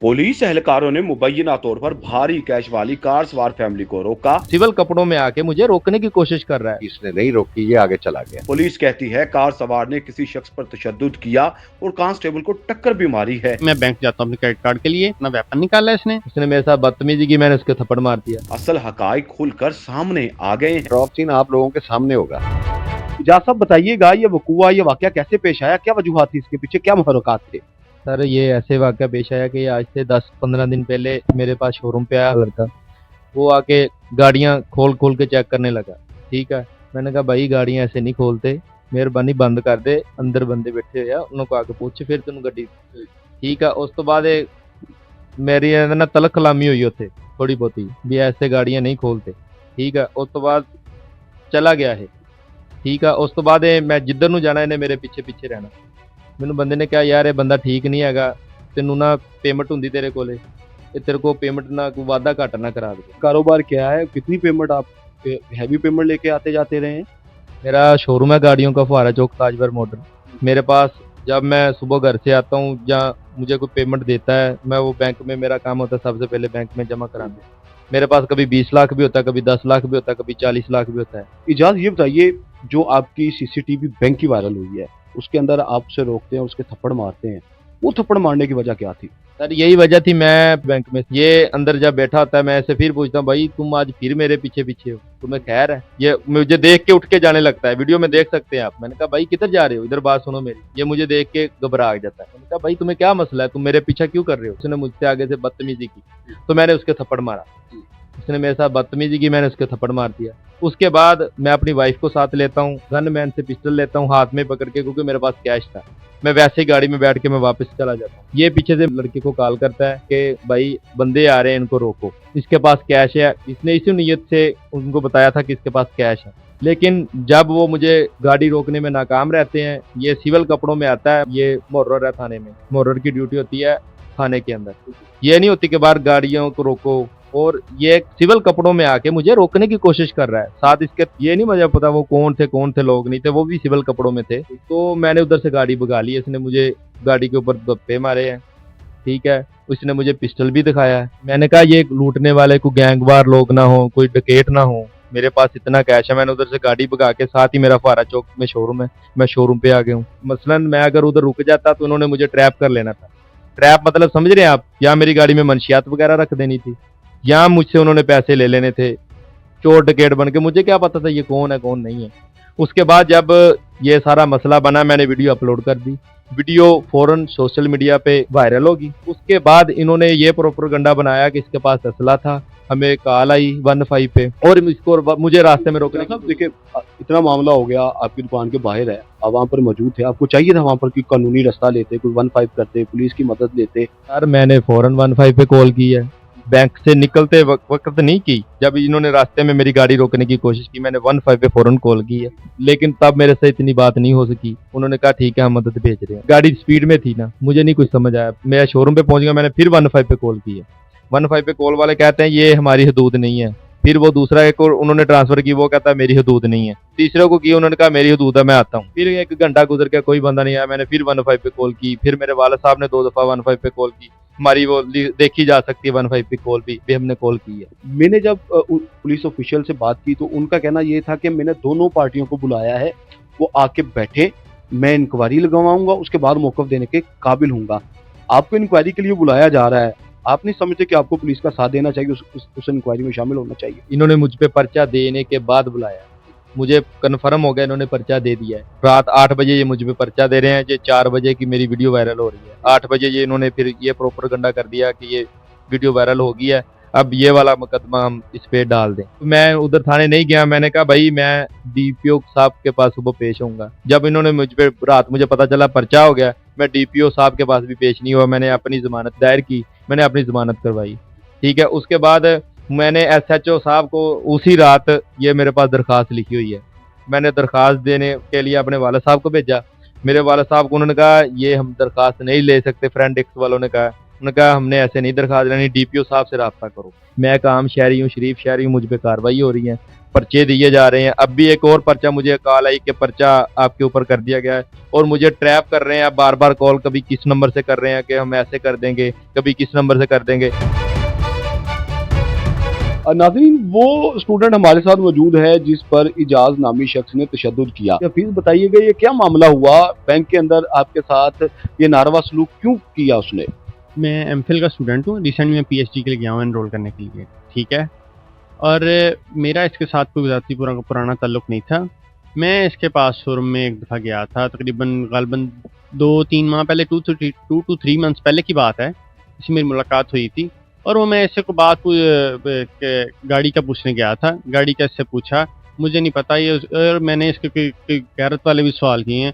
Police एहलकारों ने मुबैना तौर पर भारी कैश वाली कार सवार फैमिली को रोका। सिविल कपड़ों में आके मुझे रोकने की कोशिश कर रहा है। इसने नहीं रोकी, ये आगे चला गया। पुलिस कहती है कार सवार ने किसी शख्स पर तशद्दुद किया और कांस्टेबल को टक्कर भी मारी है। मैं बैंक जाता हूँ अपने क्रेडिट कार्ड के लिए, अपना वेपन निकाला इसने मेरे साथ बदतमीजी की, मैंने उसके थप्पड़ मार दिया। असल हकाइक खुलकर सामने आ गए हैं। ड्रॉप सीन आप लोगों के सामने होगा। इजाज़ साहब बताइएगा, ये वकूआ, ये वाकया कैसे पेश आया, क्या वजूहात थी इसके पीछे, क्या मुहर्रकात थे? सर ये ऐसे वाक़या पेश आया कि आज से 10-15 दिन पहले मेरे पास शोरूम पे आया लड़का। वो आके गाड़ियाँ खोल के चेक करने लगा। ठीक है, मैंने कहा भाई गाड़ियाँ ऐसे नहीं खोलते, मेहरबानी बंद कर दे, अंदर बंदे बैठे हुए उनको आके पूछ फिर तेन गड्डी। ठीक है, उस तो बाद मेरी ना तलक कलामी हुई उत्थे थोड़ी बहुती भी ऐसे गाड़ियाँ नहीं खोलते। ठीक है, उस तो बाद चला गया है। ठीक है, उस तो बाद मैं जिधर नूं जाना इन्हें मेरे पीछे पीछे रहना। मैनू बंदे ने कहा यार ये बंदा ठीक नहीं हैगा, तेनू ना पेमेंट हुंदी तेरे कोले, तेरे को पेमेंट ना कोई वादा घाटा ना करा दे। कारोबार क्या है, कितनी पेमेंट आप हैवी पेमेंट लेके आते जाते रहे हैं? मेरा शोरूम है गाड़ियों का, फुहारा चौक ताजवर मॉडल। मेरे पास जब मैं सुबह घर से आता हूँ या मुझे कोई पेमेंट देता है, मैं वो बैंक में, मेरा काम होता है सबसे पहले बैंक में जमा कराना। मेरे पास कभी 20 लाख भी होता है, कभी 10 लाख भी होता है, कभी 40 लाख भी होता है। इजाज़ ये बताइए, जो आपकी सीसीटीवी बैंक की वायरल हुई है, उसके अंदर आपसे रोकते हैं, उसके थप्पड़ मारते हैं, वो थप्पड़ मारने की वजह क्या थी? सर यही वजह थी, मैं बैंक में ये अंदर जब बैठा होता है मैं ऐसे फिर पूछता हूँ भाई तुम आज फिर मेरे पीछे पीछे हो, तुम्हें खैर है? ये मुझे देख के उठ के जाने लगता है, वीडियो में देख सकते हैं आप। मैंने कहा भाई किधर जा रहे हो, इधर बात सुनो मेरी। ये मुझे देख के घबरा जाता है। मैंने कहा भाई तुम्हें क्या मसला है, तुम मेरे पीछा क्यों कर रहे हो? उसने मुझसे आगे से बदतमीजी की तो मैंने उसके थप्पड़ मारा। उसने मेरे साथ बदतमीजी की, मैंने उसके थप्पड़ मार दिया। उसके बाद मैं अपनी वाइफ को साथ लेता हूँ, गन मैन से पिस्टल लेता हूँ हाथ में पकड़ के, क्योंकि मेरे पास कैश था। मैं वैसे ही गाड़ी में बैठ के मैं वापस चला जाता हूँ। ये पीछे से लड़के को कॉल करता है कि भाई बंदे आ रहे हैं, इनको रोको, इसके पास कैश है। इसने इसी नीयत से उनको बताया था कि इसके पास कैश है, लेकिन जब वो मुझे गाड़ी रोकने में नाकाम रहते हैं, ये सिविल कपड़ों में आता है, ये मुहर्रर है थाने में, मुहर्रर की ड्यूटी होती है थाने के अंदर। ये नहीं होती कि बाहर गाड़ियों को रोको, और ये सिविल कपड़ों में आके मुझे रोकने की कोशिश कर रहा है। साथ इसके ये नहीं मुझे पता वो कौन थे लोग नहीं थे, वो भी सिविल कपड़ों में थे। तो मैंने उधर से गाड़ी भगा ली, इसने मुझे गाड़ी के ऊपर धप्पे मारे हैं। ठीक है, उसने मुझे पिस्टल भी दिखाया है। मैंने कहा ये लूटने वाले कोई गैंगवार लोग ना हो, कोई डकैत ना हो, मेरे पास इतना कैश है। मैंने उधर से गाड़ी भगा के, साथ ही मेरा फुहारा चौक में शोरूम है, मैं शोरूम पे आ गया हूँ। मसलन मैं अगर उधर रुक जाता तो उन्होंने मुझे ट्रैप कर लेना था। ट्रैप मतलब समझ रहे हैं आप, या मेरी गाड़ी में मंशियात वगैरह रख देनी थी, या मुझसे उन्होंने पैसे ले लेने थे चोर डकैत बन के। मुझे क्या पता था ये कौन है कौन नहीं है। उसके बाद जब ये सारा मसला बना, मैंने वीडियो अपलोड कर दी, वीडियो फौरन सोशल मीडिया पे वायरल होगी। उसके बाद इन्होंने ये प्रोपेगेंडा बनाया कि इसके पास असला था, हमें कॉल आई 15 पे, और इसको मुझे रास्ते में रोकने। देखिए, इतना मामला हो गया, आपकी दुकान के बाहर है, आप वहाँ पर मौजूद थे, आपको चाहिए था वहाँ पर कोई कानूनी रास्ता लेते, कोई 15 करते, पुलिस की मदद लेते। सर मैंने फौरन 15 पे कॉल की है, बैंक से निकलते वक्त नहीं की। जब इन्होंने रास्ते में मेरी गाड़ी रोकने की कोशिश की, मैंने 15 पे फौरन कॉल की है, लेकिन तब मेरे से इतनी बात नहीं हो सकी। उन्होंने कहा ठीक है हम मदद भेज रहे हैं। गाड़ी स्पीड में थी ना, मुझे नहीं कुछ समझ आया, मैं शोरूम पे पहुंच गया। मैंने फिर 15 पे कॉल की है। 15 पे कॉल वाले कहते हैं ये हमारी हदूद नहीं है। फिर वो दूसरा एक और उन्होंने ट्रांसफर की, वो कहता है मेरी हदूद नहीं है। तीसरे को की, उन्होंने कहा मेरी हदूद है, मैं आता हूँ। फिर 1 घंटा गुजर के कोई बंदा नहीं आया, मैंने फिर 15 पे कॉल की। फिर मेरे वाले साहब ने 2 दफा 15 पे कॉल की, हमारी वो देखी जा सकती है 15 पे कॉल भी हमने कॉल की है। मैंने जब पुलिस ऑफिशियल से बात की तो उनका कहना ये था कि मैंने दोनों पार्टियों को बुलाया है, वो आके बैठे, मैं इंक्वायरी लगवाऊंगा, उसके बाद मौक़िफ़ देने के काबिल हूँगा। आपको इंक्वायरी के लिए बुलाया जा रहा है, आप नहीं समझते कि आपको पुलिस का साथ देना चाहिए, उस इंक्वायरी में शामिल होना चाहिए? इन्होंने मुझ पे पर्चा देने के बाद बुलाया, मुझे कन्फर्म हो गया इन्होंने पर्चा दे दिया है। रात 8 बजे ये मुझ पे पर्चा दे रहे हैं, ये 4 बजे की मेरी वीडियो वायरल हो रही है। 8 बजे ये इन्होंने फिर ये प्रोपेगेंडा कर दिया कि ये वीडियो वायरल हो गई है, अब ये वाला मुकदमा हम इस पे डाल दें। मैं उधर थाने नहीं गया, मैंने कहा भाई मैं डीपीओ साहब के पास सुबह पेश होऊंगा। जब इन्होंने मुझ पे रात मुझे पता चला पर्चा हो गया, मैं डीपीओ साहब के पास भी पेश नहीं हुआ, मैंने अपनी जमानत दायर की, मैंने अपनी जमानत करवाई। ठीक है, उसके बाद मैंने एसएचओ साहब को उसी रात, ये मेरे पास दरखास्त लिखी हुई है, मैंने दरखास्त देने के लिए अपने वाला साहब को भेजा। मेरे वाला साहब को उन्होंने कहा ये हम दरखास्त नहीं ले सकते, फ्रेंड एक्स वालों ने कहा, उन्होंने कहा हमने ऐसे नहीं दरखास्त लेनी, डीपीओ साहब से रब्ता करो। मैं काम शहरी हूँ, शरीफ शहरी हूँ, मुझ पर कार्रवाई हो रही है। पर्चे दिए जा रहे हैं। अब भी एक और पर्चा मुझे कॉल आई कि पर्चा आपके ऊपर कर दिया गया है और मुझे ट्रैप कर रहे हैं, बार बार कॉल कभी किस नंबर से कर रहे हैं कि हम ऐसे कर देंगे, कभी किस नंबर से कर देंगे। नाज़रीन, वो स्टूडेंट हमारे साथ मौजूद है जिस पर इजाज नामी शख्स ने तशद्दुद किया। हफीज, बताइएगा ये क्या मामला हुआ, बैंक के अंदर आपके साथ ये नारवा सलूक क्यों किया उसने? मैं एमफिल का स्टूडेंट हूँ, रिसेंट में पीएचडी के लिए गया हूँ एनरोल करने के लिए, ठीक है। और मेरा इसके साथ कोई ज़्यादा पुराना ताल्लुक नहीं था। मैं इसके पास शोरूम में एक दफ़ा गया था, तकरीबन गालबन 2-3 माह पहले, 2 to 3 मंथ्स पहले की बात है। इसमें मेरी मुलाकात हुई थी और वो मैं इससे को बात गाड़ी का पूछने गया था। गाड़ी का इससे पूछा, मुझे नहीं पता ये, और मैंने इसके गैरत वाले भी सवाल किए हैं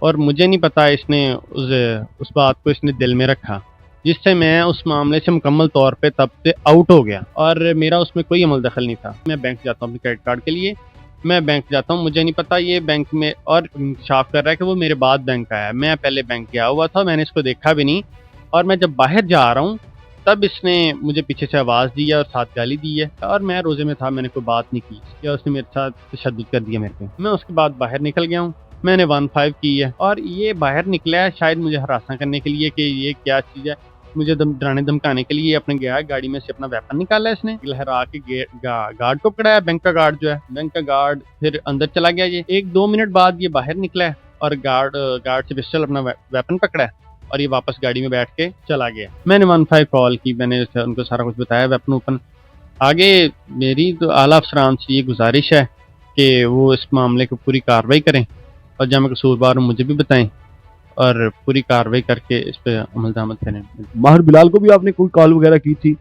और मुझे नहीं पता इसने उस बात को इसने दिल में रखा, जिससे मैं उस मामले से मुकम्मल तौर पे तब से आउट हो गया और मेरा उसमें कोई अमल दखल नहीं था। मैं बैंक जाता हूँ अपने क्रेडिट कार्ड के लिए, मैं बैंक जाता हूँ, मुझे नहीं पता ये बैंक में, और इंकशाफ कर रहा है कि वो मेरे बाद बैंक आया है। मैं पहले बैंक गया हुआ था, मैंने इसको देखा भी नहीं, और मैं जब बाहर जा रहा हूँ तब इसने मुझे पीछे से आवाज़ दी है और साथ गाली दी है, और मैं रोज़े में था, मैंने कोई बात नहीं की, या उसने मेरे साथ तशद्दुद कर दिया मेरे पे। मैं उसके बाद बाहर निकल गया हूँ, मैंने 1-5 की है और ये बाहर निकला है शायद मुझे हरासा करने के लिए कि ये क्या चीज़ है, मुझे डराने धमकाने के लिए। अपने गया गाड़ी में से अपना वेपन निकाला है इसने, लहरा के गार्ड को पकड़ाया, बैंक का गार्ड जो है, बैंक का गार्ड फिर अंदर चला गया। ये 1-2 मिनट बाद ये बाहर निकला है और गार्ड से पिस्टल अपना वेपन पकड़ा है और ये वापस गाड़ी में बैठ के चला गया। मैंने 1-5 कॉल की, मैंने उनको सारा कुछ बताया वेपन ओपन। आगे मेरी तो आला अफसरान से ये गुजारिश है कि वो इस मामले को पूरी कार्रवाई करें और जहाँ मैं कसूरवार हूँ मुझे भी बताएं और पूरी कार्रवाई करके इस पे अमल दरामद करें। माहिर बिलाल को भी आपने कोई कॉल वगैरह की थी,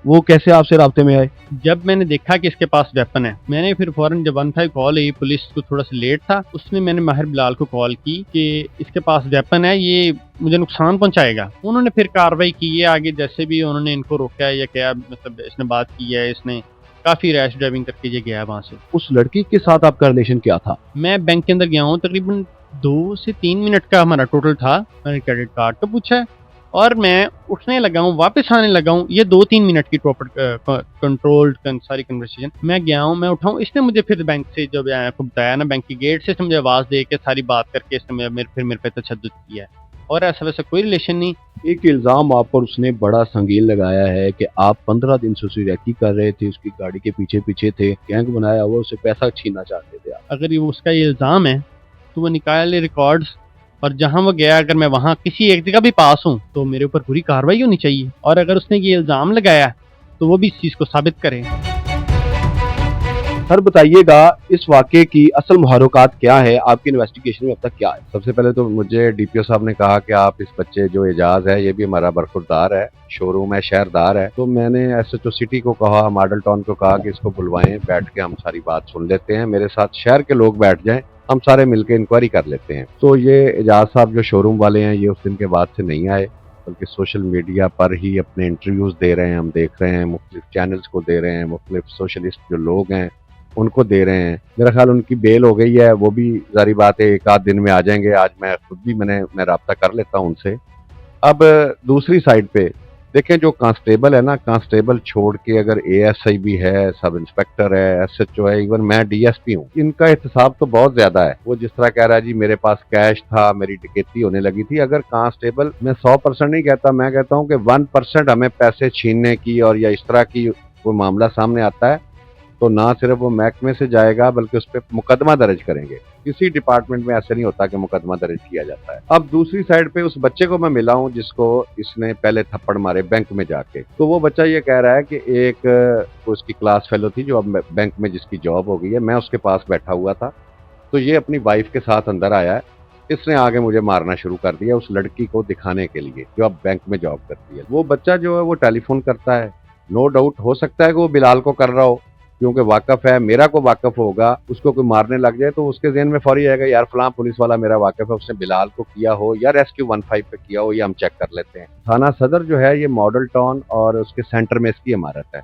वो कैसे आपसे राब्ते में आए? जब मैंने देखा कि इसके पास वेपन है, मैंने फिर फौरन जब 1-5 कॉल आई, पुलिस को थोड़ा सा लेट था, उसमें मैंने माहिर बिलाल को कॉल की कि इसके पास वेपन है, ये मुझे नुकसान पहुंचाएगा। उन्होंने फिर कार्रवाई की है आगे, जैसे भी उन्होंने इनको रोका है या क्या, मतलब इसने बात की है, इसने काफ़ी रैश ड्राइविंग करके ये गया वहाँ से। उस लड़की के साथ आपका रिलेशन क्या था? मैं बैंक के अंदर गया हूँ, तकरीबन 2 से 3 मिनट का हमारा टोटल था। मैंने क्रेडिट कार्ड का पूछा है और मैं उठने लगा हूँ, वापस आने लगा हूँ। ये 2-3 मिनट की प्रॉपर कंट्रोल्ड सारी कन्वर्सेशन। मैं गया हूँ, मैं उठाऊँ, इसने मुझे फिर बैंक से जब आपको बताया ना, बैंक की गेट से इसने मुझे आवाज़ दे के सारी बात करके इसने फिर मेरे पे तशद्दुद किया है और ऐसा वैसा कोई रिलेशन नहीं। एक इल्ज़ाम आप पर उसने बड़ा संगीन लगाया है कि आप 15 दिन से उसकी रैकी कर रहे थे, उसकी गाड़ी के पीछे पीछे थे, गैंग बनाया हुआ, उससे पैसा छीनना चाहते थे आप। अगर ये उसका ये इल्ज़ाम है तो वो निकाले रिकॉर्ड्स, और जहां वो गया अगर मैं वहां किसी एक जगह भी पास हूं तो मेरे ऊपर पूरी कार्रवाई होनी चाहिए, और अगर उसने ये इल्ज़ाम लगाया तो वो भी इस चीज़ को साबित करे। सर, बताइएगा इस वाक़े की असल मुहर्रिकात क्या है, आपकी इन्वेस्टिगेशन में अब तक क्या है? सबसे पहले तो मुझे डीपीओ साहब ने कहा कि आप इस बच्चे जो एजाज है, ये भी हमारा बरखुरदार है, शोरूम है, शहरदार है। तो मैंने एसएचओ सिटी को कहा, मॉडल टाउन को कहा कि इसको बुलवाएं, बैठ के हम सारी बात सुन लेते हैं, मेरे साथ शहर के लोग बैठ जाएं, हम सारे मिलकर इंक्वायरी कर लेते हैं। तो ये एजाज साहब जो शोरूम वाले हैं, ये उस दिन के बाद से नहीं आए, बल्कि सोशल मीडिया पर ही अपने इंटरव्यूज़ दे रहे हैं, हम देख रहे हैं, मुख्तलिफ चैनल्स को दे रहे हैं, मुख्तलिफ सोशलिस्ट जो लोग हैं उनको दे रहे हैं। मेरा ख्याल उनकी बेल हो गई है, वो भी जारी बात है 1 आध दिन में आ जाएंगे। आज मैं खुद भी मैं रब्ता कर लेता हूँ उनसे। अब दूसरी साइड पे देखें, जो कांस्टेबल है ना, कांस्टेबल छोड़ के अगर एएसआई भी है, सब इंस्पेक्टर है, एसएचओ है, इवन मैं डीएसपी हूँ, इनका एहतसाब तो बहुत ज्यादा है। वो जिस तरह कह रहा है जी मेरे पास कैश था, मेरी डकैती होने लगी थी, अगर कांस्टेबल, मैं 100% नहीं कहता, मैं कहता हूँ कि 1% हमें पैसे छीनने की और या इस तरह की कोई मामला सामने आता है तो ना सिर्फ वो महकमे से जाएगा बल्कि उस पर मुकदमा दर्ज करेंगे। किसी डिपार्टमेंट में ऐसे नहीं होता कि मुकदमा दर्ज किया जाता है। अब दूसरी साइड पे उस बच्चे को मैं मिला हूँ जिसको इसने पहले थप्पड़ मारे बैंक में जाके। तो वो बच्चा ये कह रहा है कि एक उसकी क्लास फेलो थी जो अब बैंक में जिसकी जॉब हो गई है, मैं उसके पास बैठा हुआ था, तो ये अपनी वाइफ के साथ अंदर आया है, इसने आगे मुझे मारना शुरू कर दिया उस लड़की को दिखाने के लिए जो अब बैंक में जॉब करती है। वो बच्चा जो है वो टेलीफोन करता है, नो डाउट हो सकता है कि वो बिलाल को कर रहा हो, क्योंकि वाकफ है, मेरा को वाकफ होगा, उसको कोई मारने लग जाए तो उसके ज़हन में फौरी आएगा यार फलां पुलिस वाला मेरा वाकफ है, उसने बिलाल को किया हो या रेस्क्यू 15 पे किया हो, ये हम चेक कर लेते हैं। थाना सदर जो है ये मॉडल टाउन और उसके सेंटर में इसकी इमारत है,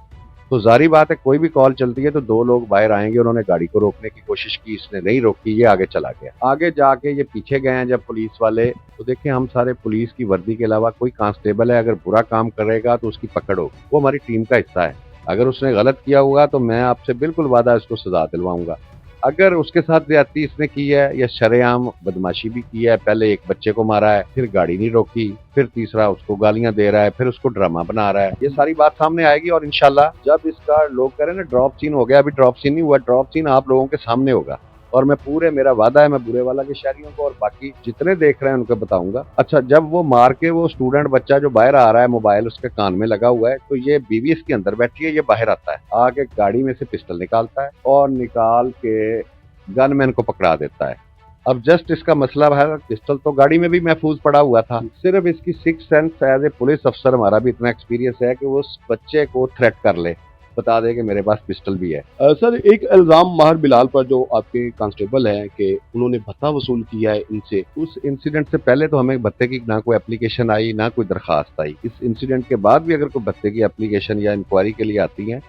तो जारी बात है कोई भी कॉल चलती है तो 2 लोग बाहर आएंगे। उन्होंने गाड़ी को रोकने की कोशिश की, इसने नहीं रोकी, ये आगे चला गया। आगे जाके ये पीछे गए हैं जब पुलिस वाले, तो देखें हम सारे पुलिस की वर्दी के अलावा कोई कांस्टेबल है, अगर बुरा काम करेगा तो उसकी पकड़ होगी, वो हमारी टीम का हिस्सा है। अगर उसने गलत किया होगा तो मैं आपसे बिल्कुल वादा इसको सजा दिलवाऊंगा। अगर उसके साथ ज्यादती इसने की है या शरेआम बदमाशी भी की है, पहले एक बच्चे को मारा है, फिर गाड़ी नहीं रोकी, फिर तीसरा उसको गालियां दे रहा है, फिर उसको ड्रामा बना रहा है, ये सारी बात सामने आएगी। और इंशाल्लाह जब इसका लोग कह रहे हैं ना ड्रॉप सीन हो गया, अभी ड्रॉप सीन नहीं हुआ, ड्रॉप सीन आप लोगों के सामने होगा। और मैं पूरे, मेरा वादा है, मैं बुरे वाला के शहरियों को और बाकी जितने देख रहे हैं उनको बताऊंगा। अच्छा, जब वो मार के वो स्टूडेंट बच्चा जो बाहर आ रहा है, मोबाइल उसके कान में लगा हुआ है, तो ये बीवी इसके अंदर बैठी है, ये बाहर आता है, आके गाड़ी में से पिस्टल निकालता है और निकाल के गनमैन को पकड़ा देता है। अब जस्ट इसका मसला है, पिस्टल तो गाड़ी में भी महफूज पड़ा हुआ था, सिर्फ इसकी six sense as a police अफसर हमारा भी इतना एक्सपीरियंस है कि वो उस बच्चे को थ्रेट कर ले, बता दे कि मेरे पास पिस्टल भी है। सर, एक इल्जाम माहिर बिलाल पर जो आपके कांस्टेबल हैं कि उन्होंने भत्ता वसूल किया है इनसे। उस इंसिडेंट से पहले तो हमें भत्ते की ना कोई एप्लीकेशन आई, ना कोई दरखास्त आई। इस इंसिडेंट के बाद भी अगर कोई भत्ते की एप्लीकेशन या इंक्वायरी के लिए आती है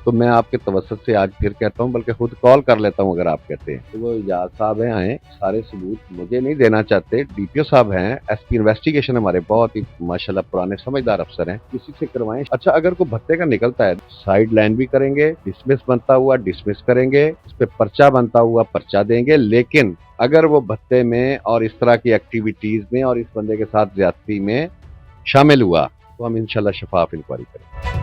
तो मैं आपके तवस्सुत से आज फिर कहता हूं, बल्कि खुद कॉल कर लेता हूं अगर आप कहते हैं। तो वो इजाज साहब हैं, आए, सारे सबूत मुझे नहीं देना चाहते, डीपीओ साहब हैं, एसपी इन्वेस्टिगेशन हमारे बहुत ही माशाल्लाह पुराने समझदार अफसर हैं, किसी से करवाएं। अच्छा, अगर कोई भत्ते का निकलता है, साइड लाइन भी करेंगे, डिसमिस बनता हुआ डिसमिस करेंगे, इस पे पर्चा बनता हुआ पर्चा देंगे। लेकिन अगर वो भत्ते में और इस तरह की एक्टिविटीज में और इस बंदे के साथ ज्यादती में शामिल हुआ तो हम इंशाल्लाह शफाफ इंक्वायरी करेंगे।